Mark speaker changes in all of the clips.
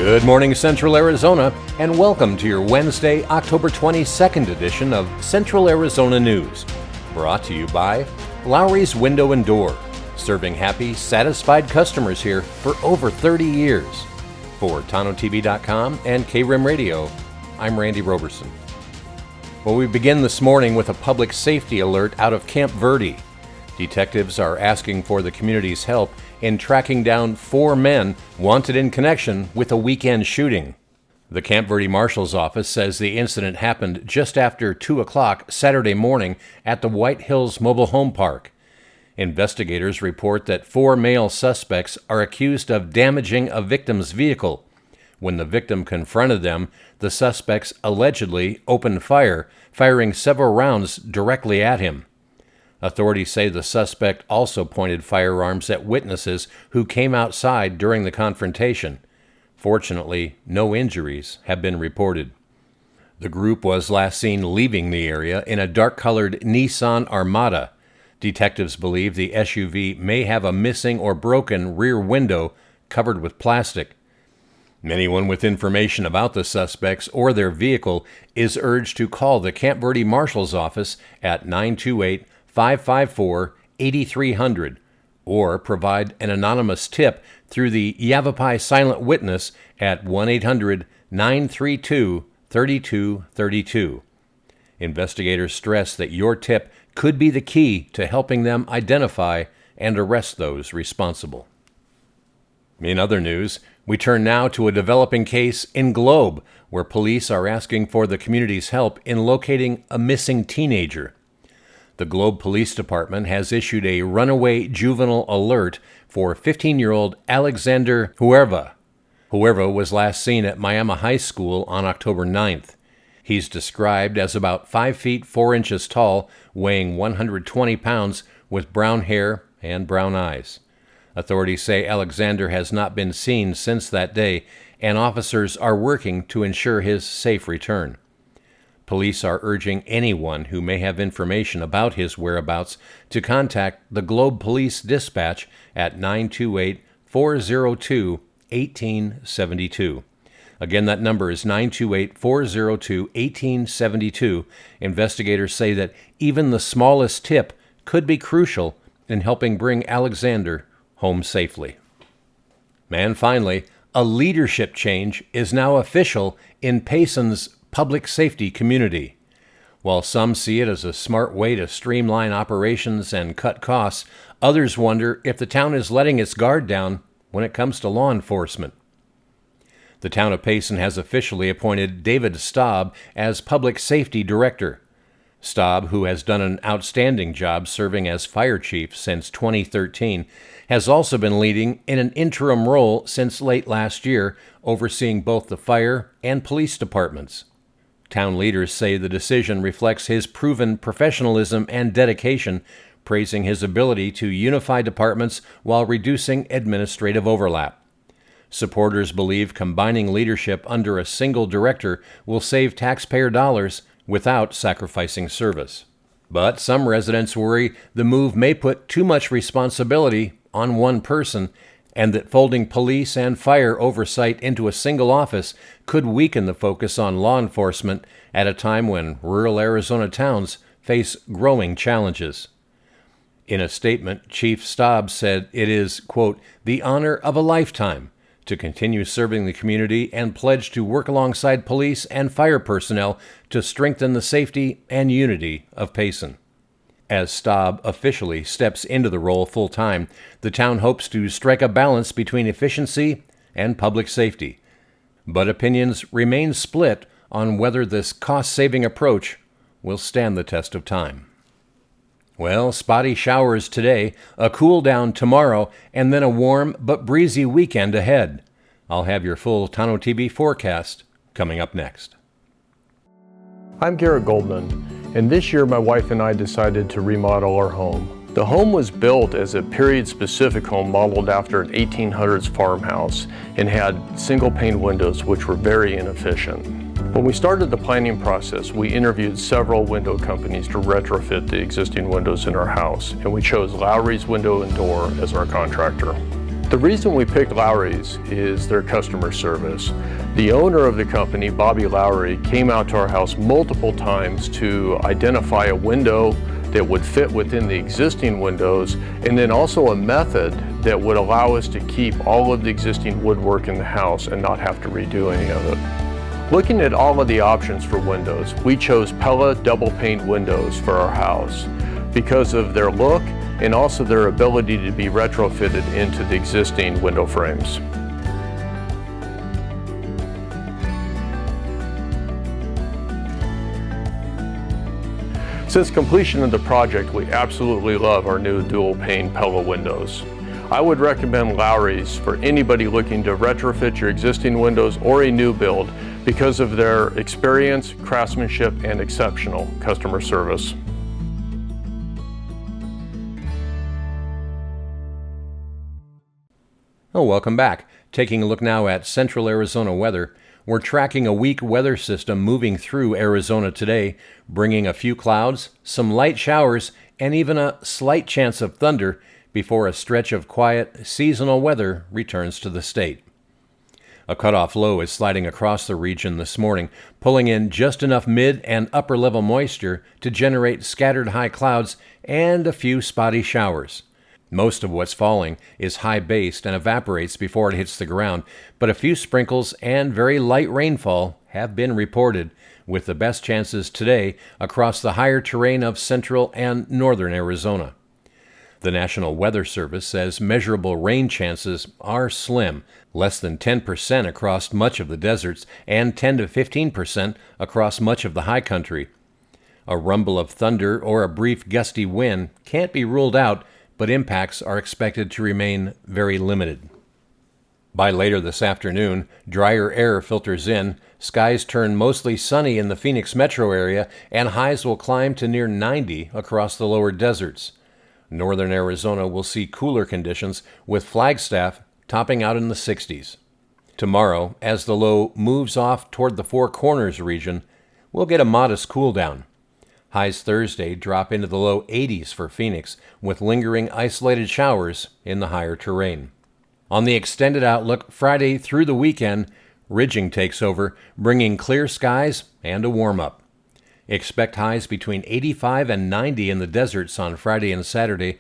Speaker 1: Good morning, Central Arizona, and welcome to your Wednesday, October 22nd edition of Central Arizona News. Brought to you by Lowry's Window and Door, serving happy, satisfied customers here for over 30 years. For Tonto-TV.com and KRIM Radio, I'm Randy Roberson. Well, we begin this morning with a public safety alert out of Camp Verde. Detectives are asking for the community's help in tracking down 4 men wanted in connection with a weekend shooting. The Camp Verde Marshal's Office says the incident happened just after 2 o'clock Saturday morning at the White Hills Mobile Home Park. Investigators report that 4 male suspects are accused of damaging a victim's vehicle. When the victim confronted them, the suspects allegedly opened fire, firing several rounds directly at him. Authorities say the suspect also pointed firearms at witnesses who came outside during the confrontation. Fortunately, no injuries have been reported. The group was last seen leaving the area in a dark-colored Nissan Armada. Detectives believe the SUV may have a missing or broken rear window covered with plastic. Anyone with information about the suspects or their vehicle is urged to call the Camp Verde Marshal's Office at 928-554-8300 or provide an anonymous tip through the Yavapai Silent Witness at 1-800-932-3232. Investigators stress that your tip could be the key to helping them identify and arrest those responsible. In other news, we turn now to a developing case in Globe, where police are asking for the community's help in locating a missing teenager. The Globe Police Department has issued a runaway juvenile alert for 15-year-old Alexander Huerva. Huerva was last seen at Miami High School on October 9th. He's described as about 5 feet 4 inches tall, weighing 120 pounds, with brown hair and brown eyes. Authorities say Alexander has not been seen since that day, and officers are working to ensure his safe return. Police are urging anyone who may have information about his whereabouts to contact the Globe Police Dispatch at 928-402-1872. Again, that number is 928-402-1872. Investigators say that even the smallest tip could be crucial in helping bring Alexander home safely. And finally, a leadership change is now official in Payson's public safety community. While some see it as a smart way to streamline operations and cut costs, others wonder if the town is letting its guard down when it comes to law enforcement. The Town of Payson has officially appointed David Staub as Public Safety Director. Staub, who has done an outstanding job serving as fire chief since 2013, has also been leading in an interim role since late last year, overseeing both the fire and police departments. Town leaders say the decision reflects his proven professionalism and dedication, praising his ability to unify departments while reducing administrative overlap. Supporters believe combining leadership under a single director will save taxpayer dollars without sacrificing service. But some residents worry the move may put too much responsibility on one person, and that folding police and fire oversight into a single office could weaken the focus on law enforcement at a time when rural Arizona towns face growing challenges. In a statement, Chief Staub said it is, quote, the honor of a lifetime to continue serving the community and pledge to work alongside police and fire personnel to strengthen the safety and unity of Payson. As Staub officially steps into the role full-time, the town hopes to strike a balance between efficiency and public safety. But opinions remain split on whether this cost-saving approach will stand the test of time. Well, spotty showers today, a cool down tomorrow, and then a warm but breezy weekend ahead. I'll have your full Tonto-TV forecast coming up next.
Speaker 2: I'm Garrett Goldman, and this year my wife and I decided to remodel our home. The home was built as a period-specific home modeled after an 1800s farmhouse and had single-pane windows which were very inefficient. When we started the planning process, we interviewed several window companies to retrofit the existing windows in our house, and we chose Lowry's Window and Door as our contractor. The reason we picked Lowry's is their customer service. The owner of the company, Bobby Lowry, came out to our house multiple times to identify a window that would fit within the existing windows, and then also a method that would allow us to keep all of the existing woodwork in the house and not have to redo any of it. Looking at all of the options for windows, we chose Pella double pane windows for our house because of their look and also their ability to be retrofitted into the existing window frames. Since completion of the project, we absolutely love our new dual pane Pella windows. I would recommend Lowry's for anybody looking to retrofit your existing windows or a new build because of their experience, craftsmanship, and exceptional customer service.
Speaker 1: Oh, welcome back. Taking a look now at Central Arizona weather. We're tracking a weak weather system moving through Arizona today, bringing a few clouds, some light showers, and even a slight chance of thunder before a stretch of quiet, seasonal weather returns to the state. A cutoff low is sliding across the region this morning, pulling in just enough mid and upper level moisture to generate scattered high clouds and a few spotty showers. Most of what's falling is high-based and evaporates before it hits the ground, but a few sprinkles and very light rainfall have been reported, with the best chances today across the higher terrain of central and northern Arizona. The National Weather Service says measurable rain chances are slim, less than 10% across much of the deserts and 10 to 15% across much of the high country. A rumble of thunder or a brief gusty wind can't be ruled out, but impacts are expected to remain very limited. By later this afternoon, drier air filters in, skies turn mostly sunny in the Phoenix metro area, and highs will climb to near 90 across the lower deserts. Northern Arizona will see cooler conditions, with Flagstaff topping out in the 60s. Tomorrow, as the low moves off toward the Four Corners region, we'll get a modest cool down. Highs Thursday drop into the low 80s for Phoenix, with lingering isolated showers in the higher terrain. On the extended outlook, Friday through the weekend, ridging takes over, bringing clear skies and a warm-up. Expect highs between 85 and 90 in the deserts on Friday and Saturday.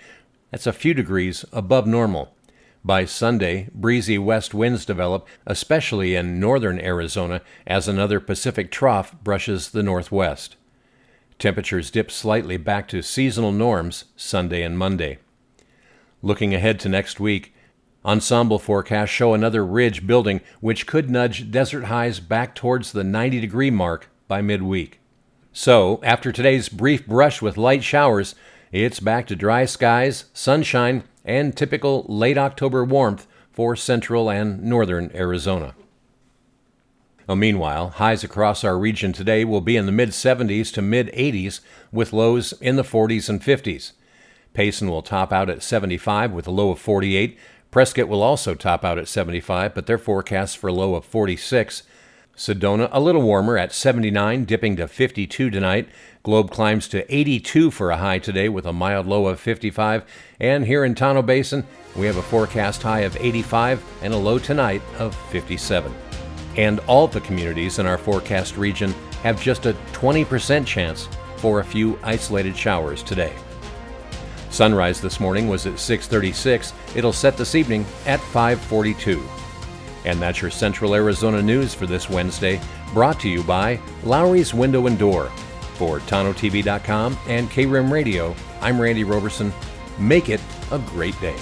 Speaker 1: That's a few degrees above normal. By Sunday, breezy west winds develop, especially in northern Arizona, as another Pacific trough brushes the northwest. Temperatures dip slightly back to seasonal norms Sunday and Monday. Looking ahead to next week, ensemble forecasts show another ridge building, which could nudge desert highs back towards the 90-degree mark by midweek. So, after today's brief brush with light showers, it's back to dry skies, sunshine, and typical late October warmth for central and northern Arizona. Meanwhile, highs across our region today will be in the mid-70s to mid-80s, with lows in the 40s and 50s. Payson will top out at 75 with a low of 48. Prescott will also top out at 75, but their forecast for a low of 46. Sedona a little warmer at 79, dipping to 52 tonight. Globe climbs to 82 for a high today with a mild low of 55. And here in Tonto Basin, we have a forecast high of 85 and a low tonight of 57. And all the communities in our forecast region have just a 20% chance for a few isolated showers today. Sunrise this morning was at 6:36. It'll set this evening at 5:42. And that's your Central Arizona news for this Wednesday, brought to you by Lowry's Window and Door. For Tonto-TV.com and KRIM Radio, I'm Randy Roberson. Make it a great day.